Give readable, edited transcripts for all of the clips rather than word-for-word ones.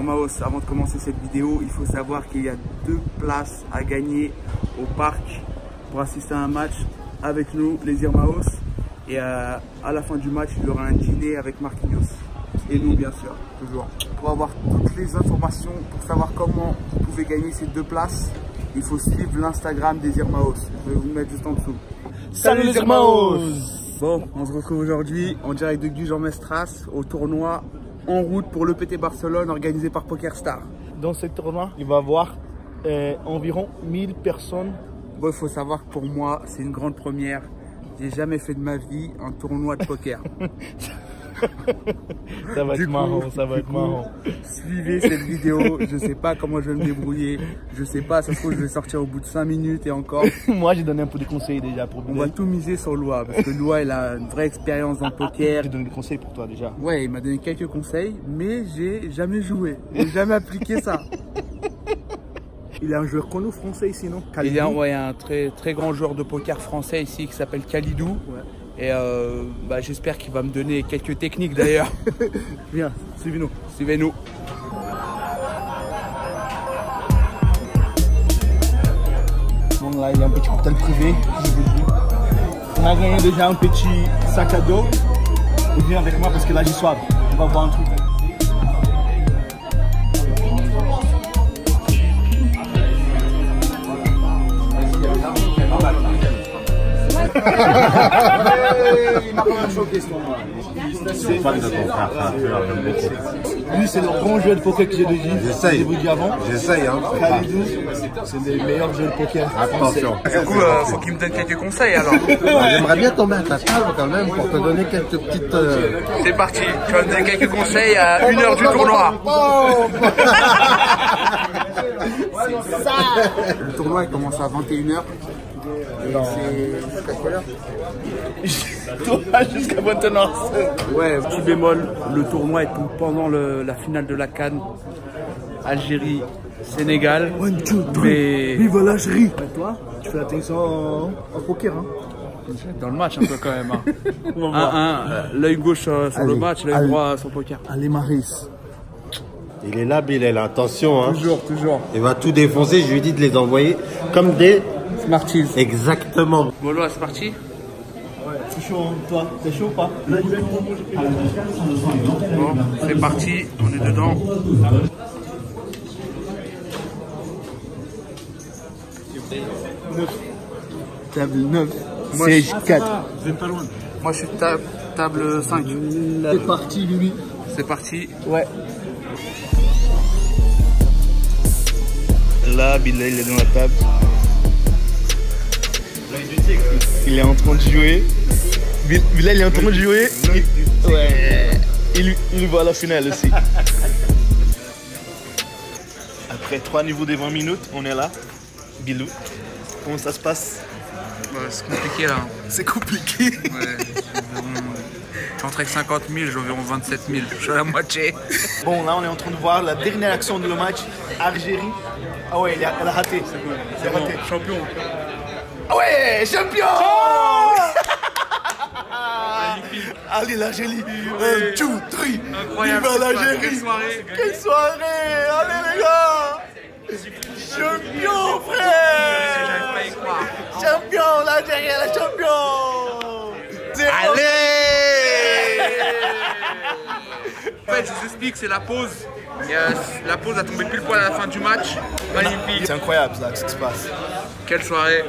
Maos, avant de commencer cette vidéo, il faut savoir qu'il y a 2 places à gagner au parc pour assister à un match avec nous, les Irmaos. Et à la fin du match, il y aura un dîner avec Marquinhos. Et nous, bien sûr, toujours. Pour avoir toutes les informations, pour savoir comment vous pouvez gagner ces 2 places, il faut suivre l'Instagram des Irmaos. Je vais vous le mettre juste en dessous. Salut les Irmaos! Bon, on se retrouve aujourd'hui en direct de Gujan-Mestras au tournoi en route pour l'EPT Barcelone organisé par PokerStars. Dans ce tournoi, il va y avoir environ 1000 personnes. Bon, il faut savoir que pour moi, c'est une grande première. J'ai jamais fait de ma vie un tournoi de poker. Ça va être marrant, ça va être marrant. Suivez cette vidéo, je sais pas comment je vais me débrouiller, je sais pas, ça se trouve je vais sortir au bout de 5 minutes et encore. Moi j'ai donné un peu de conseils déjà pour On va tout miser sur Loa, parce que Loa il a une vraie expérience dans le poker. J'ai donné des conseils pour toi déjà. Ouais, il m'a donné quelques conseils, mais j'ai jamais joué, j'ai jamais appliqué ça. Il est un joueur connu français ici, non? Il y a un très grand joueur de poker français ici qui s'appelle Khalidou. Ouais. Et j'espère qu'il va me donner quelques techniques d'ailleurs. Viens, suivez-nous. Suivez-nous. Bon là, il y a un petit cocktail privé. On a gagné déjà un petit sac à dos. Et viens avec moi parce que là j'ai soif. On va voir un truc. Il m'a quand même choqué ce moment. C'est fan de ton frère, Lui, c'est le grand joueur de poker que j'ai déjà dit. J'essaye. Je vous dis avant. J'essaye, hein. Khalidou, c'est le meilleur joueur de poker. Attention. Du coup, faut qu'il me donne quelques conseils alors. J'aimerais bien tomber à ta table quand même pour te donner quelques petites. C'est parti, tu vas me donner quelques conseils à 1 heure du tournoi. C'est ça. Le tournoi il commence à 21 h. C'est jusqu'à quelle heure? Jusqu'à maintenant. Ouais, petit bémol, le tournoi est pendant la finale de la CAN. Algérie, Sénégal. 1, 2, 3, vive l'Algérie. Toi, tu fais attention au poker, hein? Dans le match un peu quand même. Hein. L'œil gauche sur le match, l'œil droit sur le poker. Allez Maris. Il est là, Bilal, attention, hein. Toujours. Il va tout défoncer, je lui dis de les envoyer comme des Smarties. Exactement. Bon, là, c'est parti. Ouais, c'est chaud, hein. Toi, t'es chaud ou pas? Bon, c'est parti, on est dedans. Table 9. Moi, C'est 4. Je vais pas loin. Moi, je suis table 5. C'est parti, Lulu. C'est parti. Ouais. Là, Bilal, il est dans la table. Il est en train de jouer. Bilal, il est en train de jouer. Il voit la finale aussi. Après 3 niveaux des 20 minutes, on est là. Bilou, comment ça se passe? C'est compliqué là. C'est compliqué. Ouais, je suis entré avec 50 000, j'ai environ 27 000. Je suis à la moitié. Bon, là, on est en train de voir la dernière action de le match. Algérie. Ah ouais, elle a raté. C'est raté. Champion. Ah ouais, champion. Allez, l'Algérie. 1, 2, 3. Incroyable. Vive l'Algérie. Quelle soirée. Quelle soirée. Allez, les gars. Champion, frère. J'arrive pas à y croire. Champion, l'Algérie, elle est champion. Allez. En fait, je vous explique, c'est la pause. Et, la pause a tombé pile poil à la fin du match. Magnifique. C'est incroyable, ça, ce qui se passe. Quelle soirée.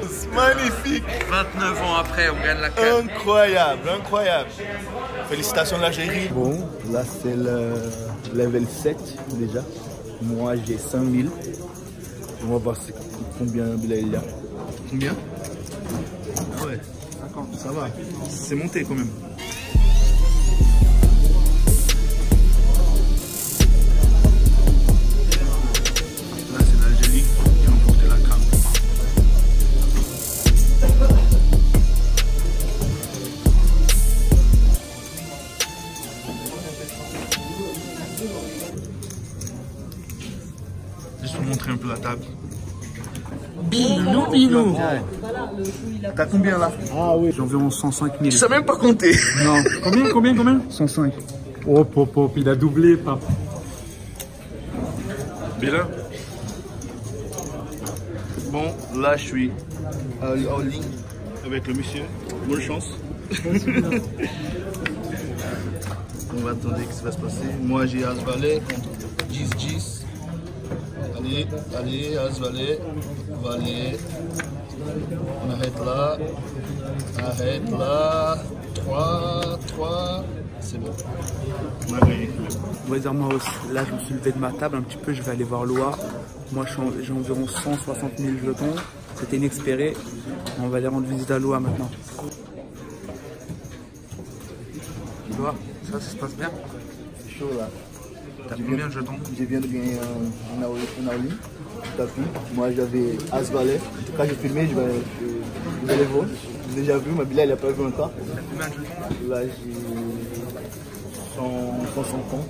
C'est magnifique. 29 ans après, on gagne la CAN. Incroyable, incroyable. Félicitations l'Algérie. Bon, là c'est le level 7 déjà. Moi j'ai 5000. On va voir combien Bilal il y a. Combien? Ah ouais, 50, ça va. C'est monté quand même. Là c'est l'Algérie qui a remporté la CAN. Juste pour montrer un peu la table. Bilou, Bilou. T'as combien là? Ah oui. J'ai environ 105 000. Tu sais même pas compter. Non. Combien 105. Hop, hop, hop, il a doublé, papa. Bien. Bon, là je suis en ligne avec le monsieur. Bonne chance. On va attendre ce qui va se passer. Moi j'ai As-Valet contre 10-10. Allez, As-Valet. Valet. On arrête là. 3. C'est bon. On a gagné. Bon, les Armaos, là je me suis levé de ma table un petit peu, je vais aller voir Loa. Moi j'ai environ 160 000 jetons, c'était inespéré. On va aller rendre visite à Loa maintenant. Loa, ça se passe bien? C'est chaud là. T'as combien de jetons? Je viens de gagner un all-in. T'as vu? Moi j'avais As-Valet. Quand j'ai filmé, vous allez voir. J'ai déjà vu, mais Bilal il n'a pas vu encore. T'as combien de jetons? Là j'ai 150.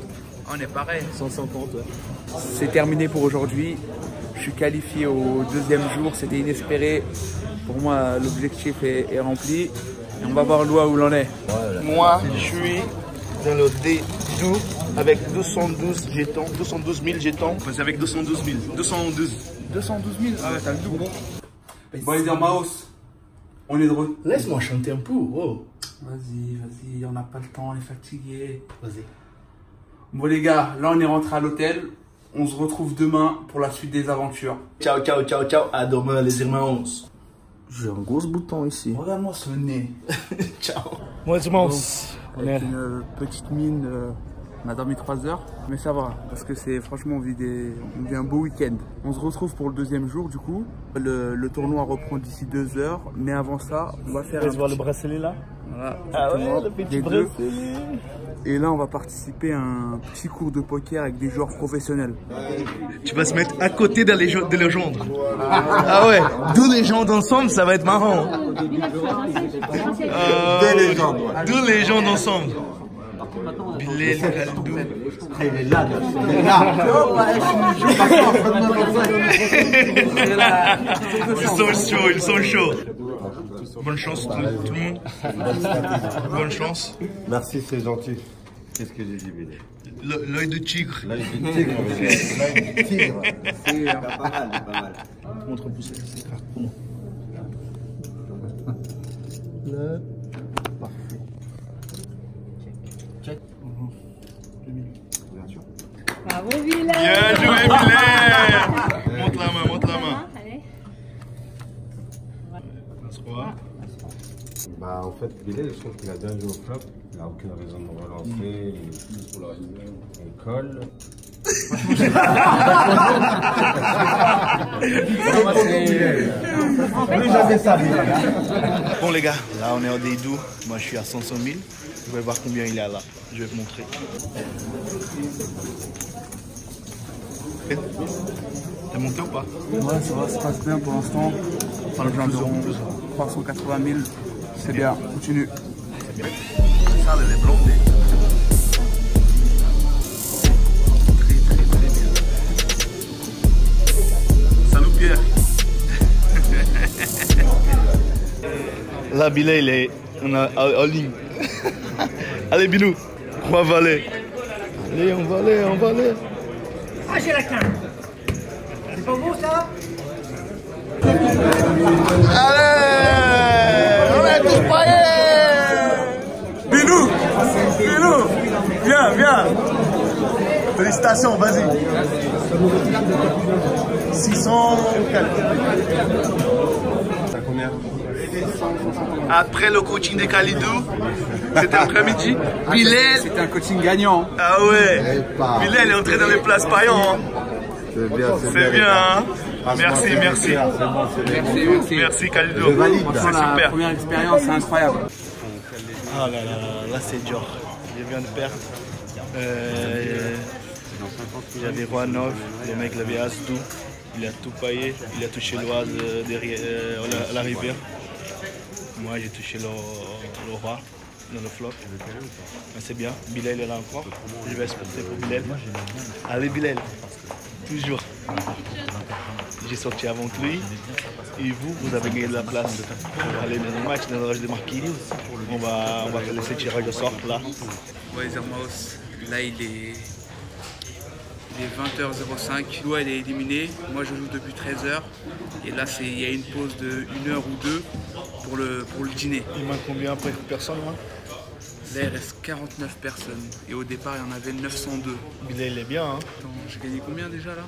On est pareil. 150, ouais. C'est terminé pour aujourd'hui. Je suis qualifié au deuxième jour, c'était inespéré. Pour moi, l'objectif est rempli. Et on va voir Loa où l'on est. Moi, je suis dans le D12 avec 212 jetons, 212 000 jetons. C'est avec 212 000. 212 000. Ah ouais, t'as le double. Bon les Armaos, on est drôle. Laisse-moi chanter un peu. Oh. Vas-y, on n'a pas le temps, on est fatigué. Vas-y. Bon les gars, là on est rentré à l'hôtel. On se retrouve demain pour la suite des aventures. Ciao. À demain, les irmãos. J'ai un gros bouton ici. Regarde-moi ce nez. Ciao. Moi, Avec une petite mine, on a dormi 3 heures, mais ça va, parce que c'est franchement, on vit un beau week-end. On se retrouve pour le deuxième jour du coup. Le tournoi reprend d'ici 2 heures, mais avant ça, on va faire voir le bracelet là. Voilà, Ah ouais, le petit bracelet. Et là, on va participer à un petit cours de poker avec des joueurs professionnels. Tu vas se mettre à côté des légendes. Ah ouais, 2 légendes ensemble, ça va être marrant. 2 légendes ensemble. Bilal, Khalidou. Il est là. Ils sont chauds. Bonne chance tout le monde. Bonne chance. Merci, c'est gentil. Qu'est-ce que j'ai dit, Bilal? L'œil de tigre. L'œil de tigre. L'œil de tigre. C'est Pas mal. Montre un pouce. Parfait. Check. Bravo Bilal. Bien joué, Bilal. Montre la main. Allez. Bah, en fait, Bilal, je trouve qu'il a bien joué au flop. Il n'a aucune raison de me relancer. Il colle. Bon les gars, là on est au Deidou. Moi je suis à 500 000. Je vais voir combien il y a là. Je vais te montrer. T'es monté ou pas? Ouais, ça va, ça passe bien pour l'instant. Par le genre d'environ 380 000. C'est bien, continue. C'est bien. Ça, elle est blondée. Très bien. Salut Pierre. Là, Bilal, on a en ligne. Allez, Binou, on va aller. Allez, on va aller. Ah, j'ai la quinte. C'est pas beau ça? Allez, on est tous paillés. Binou, viens. Félicitations, vas-y. 604. T'as combien? Après le coaching de Khalidou, c'était après-midi. Bilal. C'était un coaching gagnant. Ah ouais. Bilal est entré dans les places payantes. C'est bien, hein. Merci. Merci Khalidou. C'est La super. première expérience, c'est incroyable. Ah là c'est dur. Je viens de perdre. Il avait Roi 9, le mec l'avait As-Dou. Il a tout paillé, il a touché l'Oise derrière à la rivière. Moi j'ai touché le Roi dans le flop. C'est bien, Bilal est là encore. Je vais espérer pour Bilal. Allez Bilal, toujours. J'ai sorti avant que lui. Et vous, vous avez gagné de la place pour aller dans le match, dans le rush de Marquinhos. On va laisser tirage de sort là. Ouais, Zermaos, là il est 20h05. Loa elle est éliminée. Moi je joue depuis 13h. Et là il y a une pause de 1 heure ou 2 pour le dîner. Il manque combien de personnes là? Là il reste 49 personnes. Et au départ il y en avait 902. Il est bien, hein? Attends, j'ai gagné combien déjà là?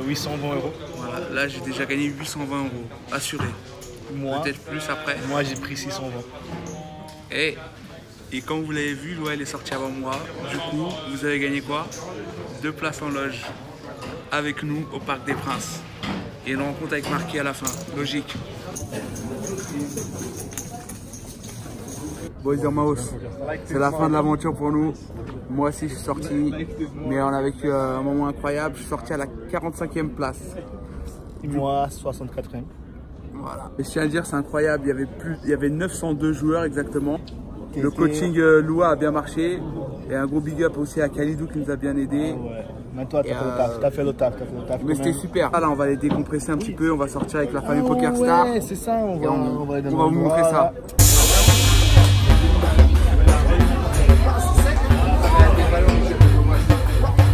820 €. Voilà, là j'ai déjà gagné 820 €. Assuré. Moi, peut-être plus après. Moi j'ai pris 620. Et comme vous l'avez vu, Loa elle est sortie avant moi. Du coup, vous avez gagné quoi? 2 places en loge avec nous au Parc des Princes. Et une rencontre avec Marquis à la fin. Logique. Boys Zermaos, c'est la fin de l'aventure pour nous. Moi aussi je suis sorti, mais on a vécu un moment incroyable. Je suis sorti à la 45e place. Et moi 64e. Voilà. Et je tiens à dire, c'est incroyable. Il y avait 902 joueurs exactement. Le coaching Loa a bien marché. Et un gros big up aussi à Khalidou qui nous a bien aidé. Ouais. Mais toi, t'as fait le taf. Mais c'était super. Là, on va les décompresser un petit peu. On va sortir avec la famille Poker Star. Ouais, c'est ça. On va vous montrer ça.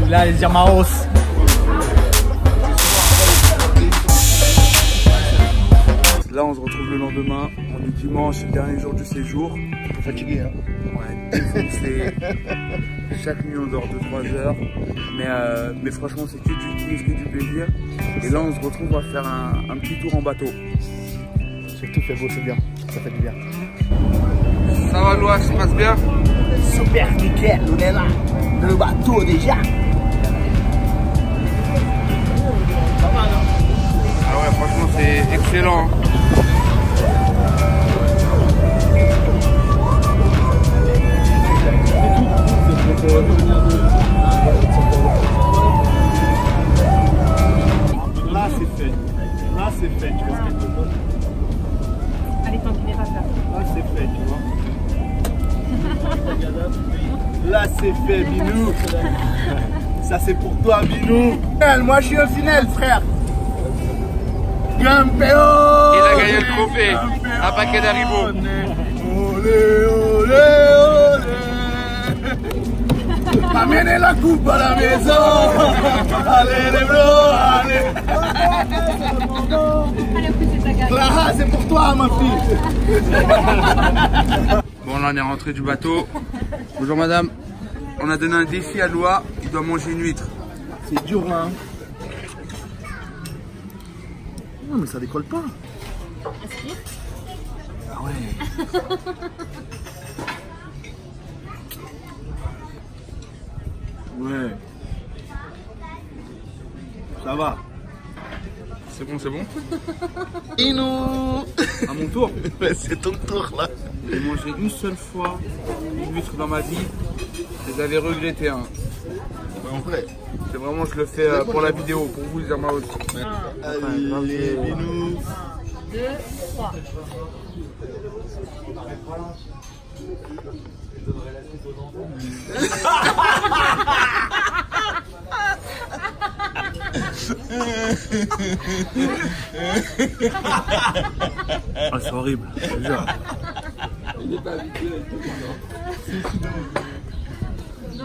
Là, les Zermaos. Là, on se retrouve le lendemain. On est dimanche, le dernier jour du séjour. Fatigué, hein? Ouais, défoncé. Chaque nuit, on dort 2-3 heures. Mais franchement, c'est que du kiff, que du plaisir. Et là, on se retrouve à faire un petit tour en bateau. Surtout, fait beau, c'est bien. Ça fait du bien. Ça va, Loa, ça se passe bien? Super nickel, on est là. Le bateau déjà. Ah ouais, franchement, c'est excellent. Là, c'est fait. Là, c'est fait, tu vois. Allez, t'en pas ça. Là, c'est fait, tu vois. Là, c'est fait, Binou. Ça, c'est pour toi, Binou. Moi, je suis un final, frère. Il a gagné le trophée. Un paquet d'Haribo. Olé, olé, olé. Amenez la coupe à la maison. Allez, les bros, allez. Allez, c'est ta gare. Clara, c'est pour toi, ma fille. Bon, là, on est rentré du bateau. Bonjour, madame. On a donné un défi à Loa. Il doit manger une huître. C'est dur, hein. Non, mais ça décolle pas. Aspire. Ah ouais. Ouais. Ça va. C'est bon, c'est bon. Et nous. À mon tour. Ouais, c'est ton tour là. J'ai mangé une seule fois une huître dans ma vie. Je les avais regretté. Hein. En vrai. C'est vraiment, je le fais pour la vidéo, pour vous, les Zermaos. Allez, Binou. 2, 3. Ah, c'est horrible, je te jure.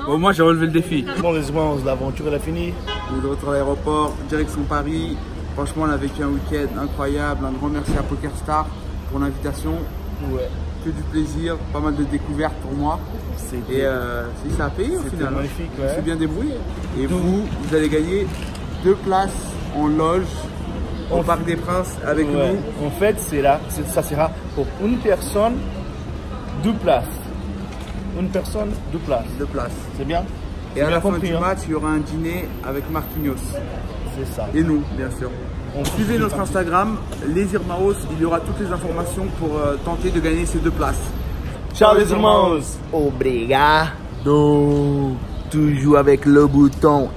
Bon, moi j'ai relevé le défi. Bon, les gens, l'aventure elle a fini. On est de retour à l'aéroport, direction Paris. Franchement, on a vécu un week-end incroyable. Un grand merci à Poker Star pour l'invitation. Ouais. Que du plaisir, pas mal de découvertes pour moi. Et ça a payé au final. Magnifique, ouais. Je suis bien débrouillé. Et vous allez gagner 2 places en loge au Parc des Princes avec nous. En fait, ça sera pour une personne, 2 places. Une personne, 2 places. 2 places. C'est bien. Et à la fin du match, il y aura un dîner avec Marquinhos. C'est ça. Et nous, bien sûr. Suivez notre Instagram, les Zermaos, il y aura toutes les informations pour tenter de gagner ces 2 places. Ciao les Zermaos. Obrigado. Toujours avec le bouton.